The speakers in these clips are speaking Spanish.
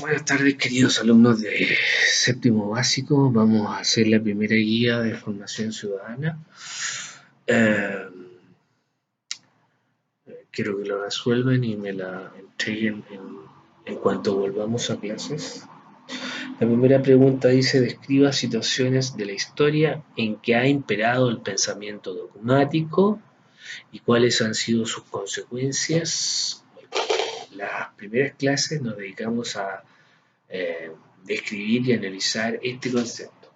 Buenas tardes, queridos alumnos de séptimo básico. Vamos a hacer la primera guía de formación ciudadana. Eh, Quiero que lo resuelvan y me la entreguen en cuanto volvamos a clases. La primera pregunta dice: describa situaciones de la historia en que ha imperado el pensamiento dogmático y cuáles han sido sus consecuencias. Las primeras clases nos dedicamos a eh, describir y analizar este concepto,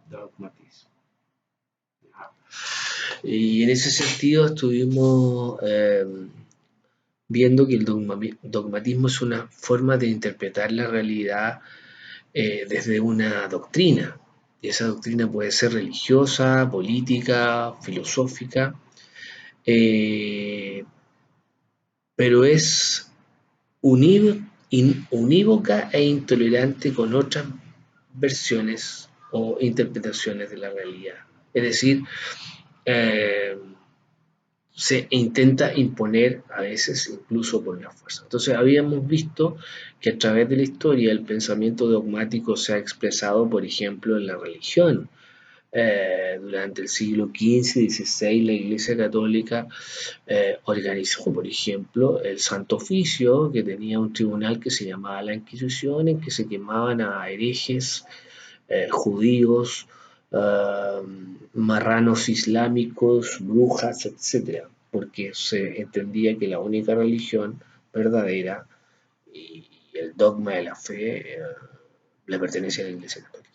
dogmatismo. Y en ese sentido estuvimos viendo que el dogmatismo es una forma de interpretar la realidad desde una doctrina. Y esa doctrina puede ser religiosa, política, filosófica, eh, pero es unívoca e intolerante con otras versiones o interpretaciones de la realidad. Es decir, eh, se intenta imponer a veces incluso por la fuerza. Entonces habíamos visto que a través de la historia el pensamiento dogmático se ha expresado, por ejemplo, en la religión. Durante el siglo XV y XVI la Iglesia Católica organizó, por ejemplo, el Santo Oficio, que tenía un tribunal que se llamaba la Inquisición, en que se quemaban a herejes, judíos, uh, marranos islámicos, brujas, etcétera, porque se entendía que la única religión verdadera y el dogma de la fe le pertenece a la Iglesia Católica.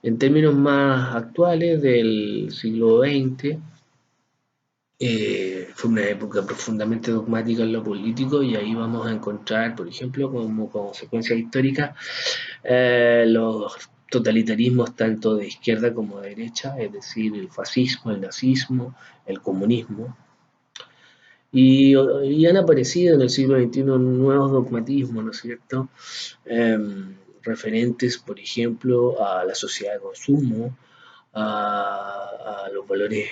En términos más actuales del siglo XX, fue una época profundamente dogmática en lo político y ahí vamos a encontrar, por ejemplo, como consecuencia histórica, los totalitarismos tanto de izquierda como de derecha, es decir, el fascismo, el nazismo, el comunismo. Y han aparecido en el siglo XXI nuevos dogmatismos, ¿no es cierto? Eh, Referentes, por ejemplo, a la sociedad de consumo, a los valores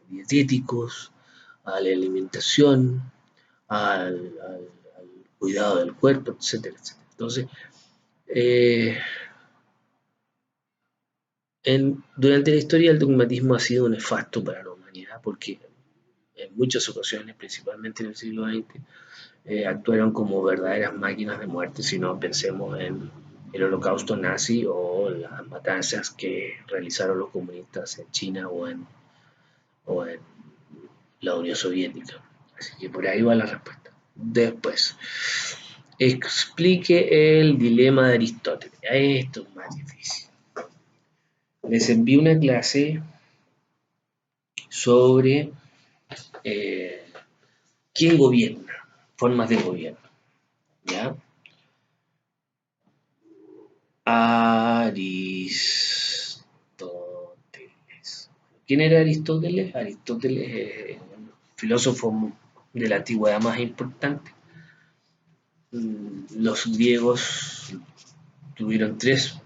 dietéticos, a la alimentación, al cuidado del cuerpo, etcétera, etcétera. Entonces, eh, durante la historia el dogmatismo ha sido nefasto para la humanidad porque en muchas ocasiones, principalmente en el siglo XX, actuaron como verdaderas máquinas de muerte, si no pensemos en el holocausto nazi o las matanzas que realizaron los comunistas en China o en la Unión Soviética. Así que por ahí va la respuesta. Después, explique el dilema de Aristóteles. Esto es más difícil. Les envío una clase sobre eh, quién gobierna, formas de gobierno. ¿Ya? Aristóteles. ¿Quién era Aristóteles? Aristóteles es un filósofo de la antigüedad más importante. Los griegos tuvieron tres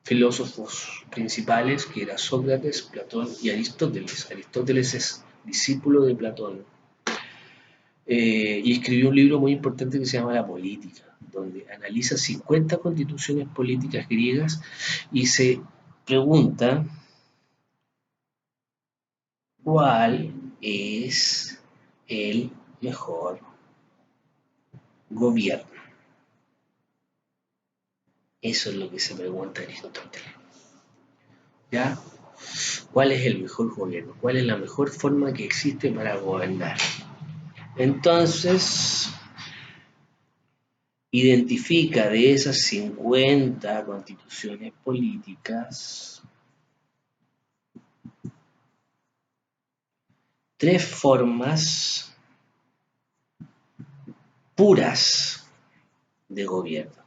filósofos principales, que eran Sócrates, Platón y Aristóteles. Aristóteles es discípulo de Platón y escribió un libro muy importante que se llama La Política, donde analiza 50 constituciones políticas griegas y se pregunta cuál es el mejor gobierno. Eso es lo que se pregunta Aristóteles. ¿Ya? ¿Cuál es el mejor gobierno? ¿Cuál es la mejor forma que existe para gobernar? Entonces, identifica de esas 50 constituciones políticas tres formas puras de gobierno.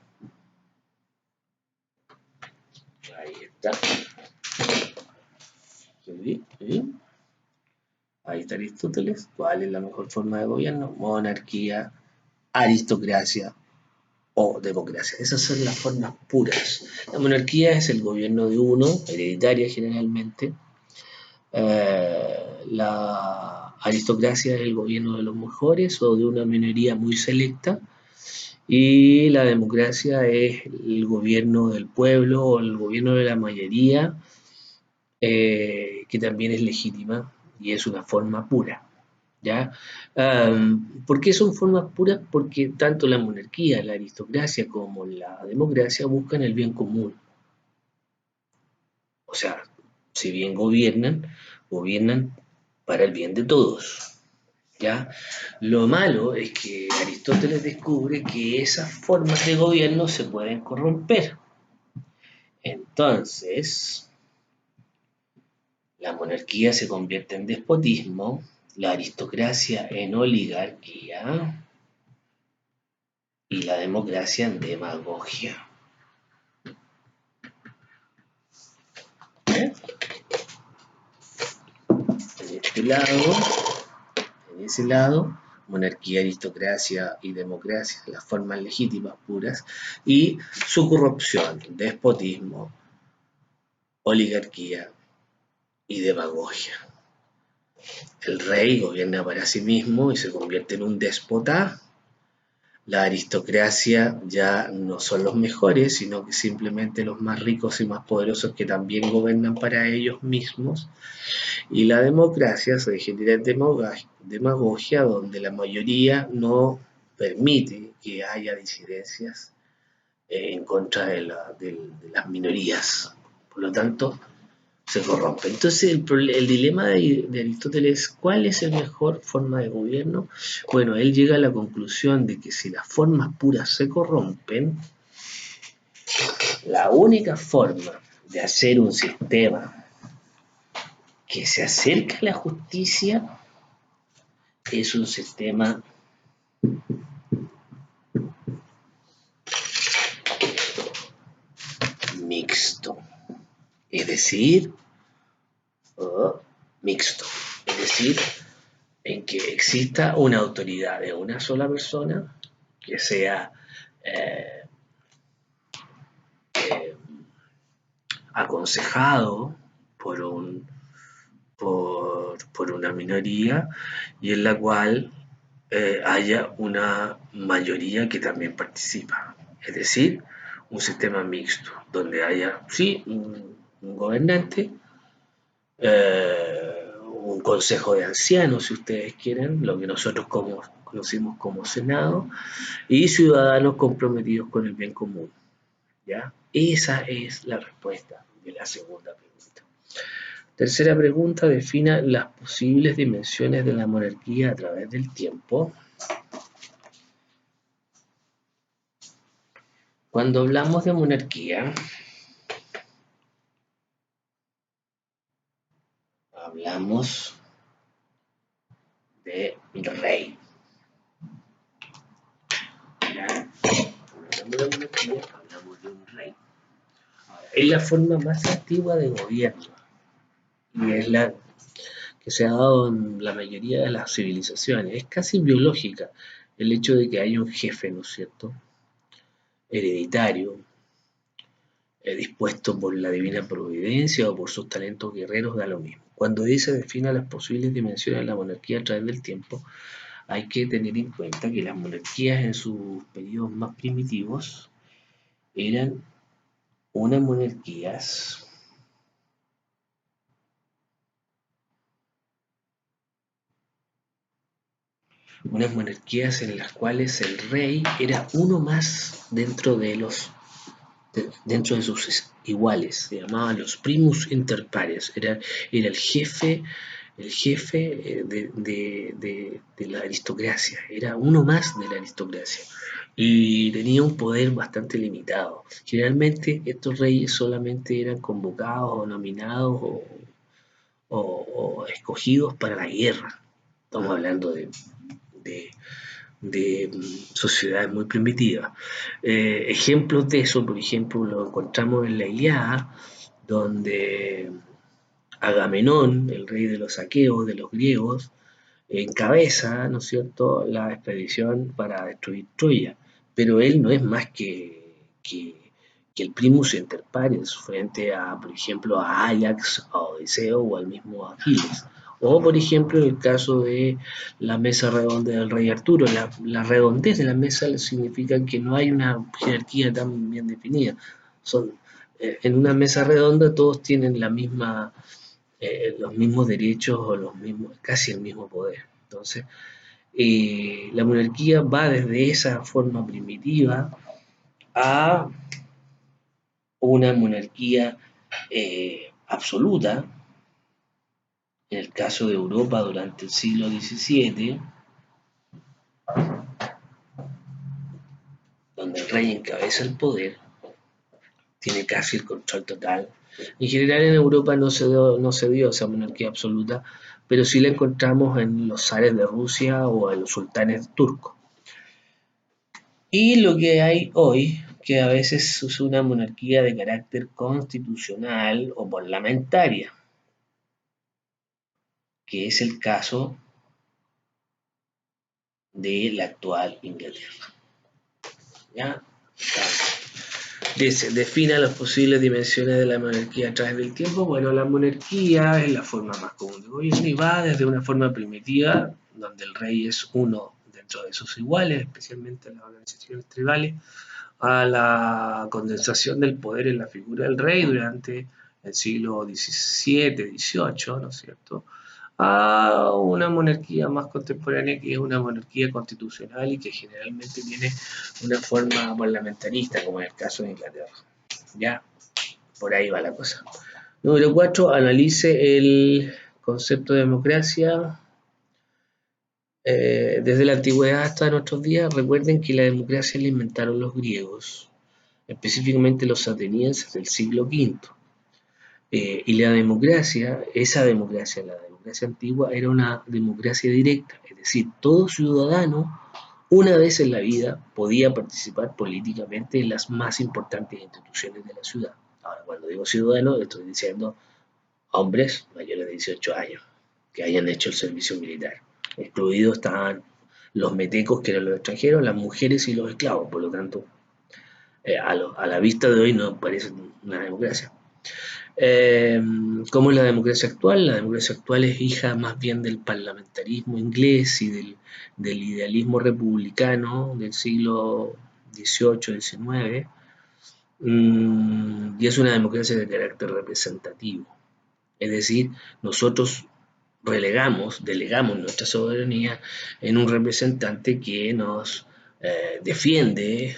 Ahí está. ¿Sí? ¿Sí? Ahí está Aristóteles. ¿Cuál es la mejor forma de gobierno? Monarquía, aristocracia o democracia. Esas son las formas puras. La monarquía es el gobierno de uno, hereditaria generalmente. La aristocracia es el gobierno de los mejores o de una minoría muy selecta. Y la democracia es el gobierno del pueblo o el gobierno de la mayoría, que también es legítima y es una forma pura. ¿Ya? ¿Por qué son formas puras? Porque tanto la monarquía, la aristocracia como la democracia buscan el bien común. O sea, si bien gobiernan para el bien de todos. ¿Ya? Lo malo es que Aristóteles descubre que esas formas de gobierno se pueden corromper. Entonces, la monarquía se convierte en despotismo, la aristocracia en oligarquía y la democracia en demagogia. ¿Eh? En este lado, en ese lado, monarquía, aristocracia y democracia, las formas legítimas puras, y su corrupción, despotismo, oligarquía y demagogia. El rey gobierna para sí mismo y se convierte en un déspota. La aristocracia ya no son los mejores, sino que simplemente los más ricos y más poderosos que también gobiernan para ellos mismos. Y la democracia se degenera en demagogia, donde la mayoría no permite que haya disidencias en contra de las minorías. Por lo tanto, se corrompe. Entonces, el dilema de Aristóteles, ¿cuál es la mejor forma de gobierno? Bueno, él llega a la conclusión de que si las formas puras se corrompen, la única forma de hacer un sistema que se acerca a la justicia es un sistema mixto. Es decir, mixto. Es decir, en que exista una autoridad de una sola persona que sea eh, eh, aconsejado por, por una minoría y en la cual haya una mayoría que también participa. Es decir, un sistema mixto, donde haya, sí, un gobernante, un consejo de ancianos, si ustedes quieren, lo que nosotros conocimos como Senado, y ciudadanos comprometidos con el bien común. ¿Ya? Esa es la respuesta de la segunda pregunta. Tercera pregunta, defina las posibles dimensiones de la monarquía a través del tiempo. Cuando hablamos de monarquía, hablamos de rey. ¿Ya? Cuando hablamos de monarquía, hablamos de un rey. Es la forma más antigua de gobierno y es la que se ha dado en la mayoría de las civilizaciones. Es casi biológica el hecho de que haya un jefe, ¿no es cierto? Hereditario, dispuesto por la divina providencia o por sus talentos guerreros, da lo mismo. Cuando dice defina las posibles dimensiones de la monarquía a través del tiempo, hay que tener en cuenta que las monarquías en sus periodos más primitivos eran unas monarquías unas monarquías en las cuales el rey era uno más dentro de sus iguales, se llamaban los primus inter pares, era el jefe de la aristocracia, era uno más de la aristocracia y tenía un poder bastante limitado. Generalmente estos reyes solamente eran convocados o nominados o escogidos para la guerra. Estamos hablando de, de sociedades muy primitivas. Ejemplos de eso, por ejemplo, lo encontramos en la Ilíada, donde Agamenón, el rey de los aqueos, de los griegos, encabeza, ¿no es cierto?, la expedición para destruir Troya, pero él no es más que el primus inter pares frente a, por ejemplo, a Ajax, a Odiseo o al mismo Aquiles. O, por ejemplo, en el caso de la mesa redonda del rey Arturo, la redondez de la mesa significa que no hay una jerarquía tan bien definida. Son, en una mesa redonda todos tienen los mismos derechos o casi el mismo poder. Entonces, la monarquía va desde esa forma primitiva a una monarquía absoluta, en el caso de Europa durante el siglo XVII, donde el rey encabeza el poder, tiene casi el control total. En general en Europa no se dio esa monarquía absoluta, pero sí la encontramos en los zares de Rusia o en los sultanes turcos. Y lo que hay hoy, que a veces es una monarquía de carácter constitucional o parlamentaria, que es el caso de la actual Inglaterra. ¿Ya? Dice, defina las posibles dimensiones de la monarquía a través del tiempo. Bueno, la monarquía es la forma más común de gobierno y va desde una forma primitiva, donde el rey es uno dentro de sus iguales, especialmente en las organizaciones tribales, a la condensación del poder en la figura del rey durante el siglo XVII, XVIII, ¿no es cierto?, a una monarquía más contemporánea que es una monarquía constitucional y que generalmente tiene una forma parlamentarista, como en el caso de Inglaterra. Ya, por ahí va la cosa. Número 4, analice el concepto de democracia. Desde la antigüedad hasta nuestros días, recuerden que la democracia la inventaron los griegos, específicamente los atenienses del siglo V. Y la democracia, la democracia antigua, era una democracia directa, es decir, todo ciudadano una vez en la vida podía participar políticamente en las más importantes instituciones de la ciudad. Ahora, cuando digo ciudadano, estoy diciendo hombres mayores de 18 años que hayan hecho el servicio militar. Excluidos estaban los metecos, que eran los extranjeros, las mujeres y los esclavos. Por lo tanto, a la vista de hoy no parece una democracia. ¿Cómo es la democracia actual? La democracia actual es hija más bien del parlamentarismo inglés y del idealismo republicano del siglo XVIII, XIX, y es una democracia de carácter representativo. Es decir, nosotros delegamos nuestra soberanía en un representante que nos defiende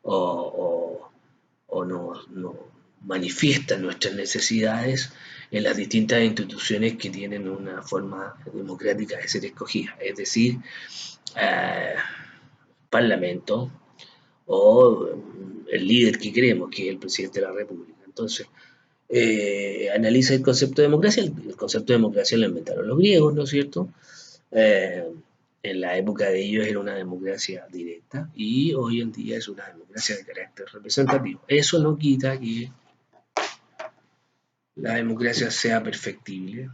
o, o nos manifiesta nuestras necesidades en las distintas instituciones que tienen una forma democrática de ser escogida, es decir, eh, Parlamento o el líder que queremos, que es el presidente de la República. Entonces, analiza el concepto de democracia. El concepto de democracia lo inventaron los griegos, ¿no es cierto? Eh, en la época de ellos era una democracia directa y hoy en día es una democracia de carácter representativo. Eso no quita que la democracia sea perfectible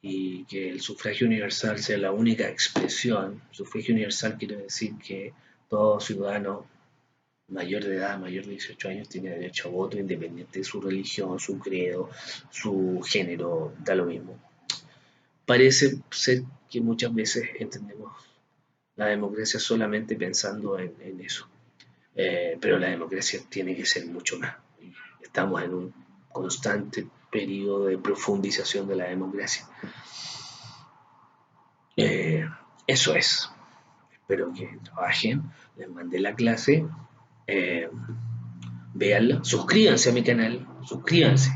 y que el sufragio universal sea la única expresión. Sufragio universal quiere decir que todo ciudadano mayor de edad, mayor de 18 años, tiene derecho a voto independiente de su religión, su credo, su género, da lo mismo. Parece ser que muchas veces entendemos la democracia solamente pensando en eso. Pero la democracia tiene que ser mucho más. Estamos en un constante periodo de profundización de la democracia. Eso es. Espero que trabajen. Les mandé la clase. Eh, Véanla. Suscríbanse a mi canal. Suscríbanse.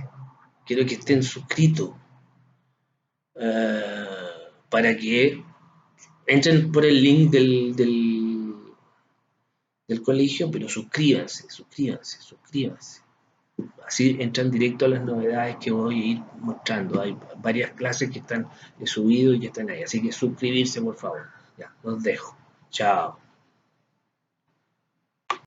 Quiero que estén suscritos. Para que entren por el link del colegio, pero suscríbanse, suscríbanse, suscríbanse. Así entran directo a las novedades que voy a ir mostrando. Hay varias clases que están subidas y que están ahí. Así que suscribirse, por favor. Ya, los dejo. Chao.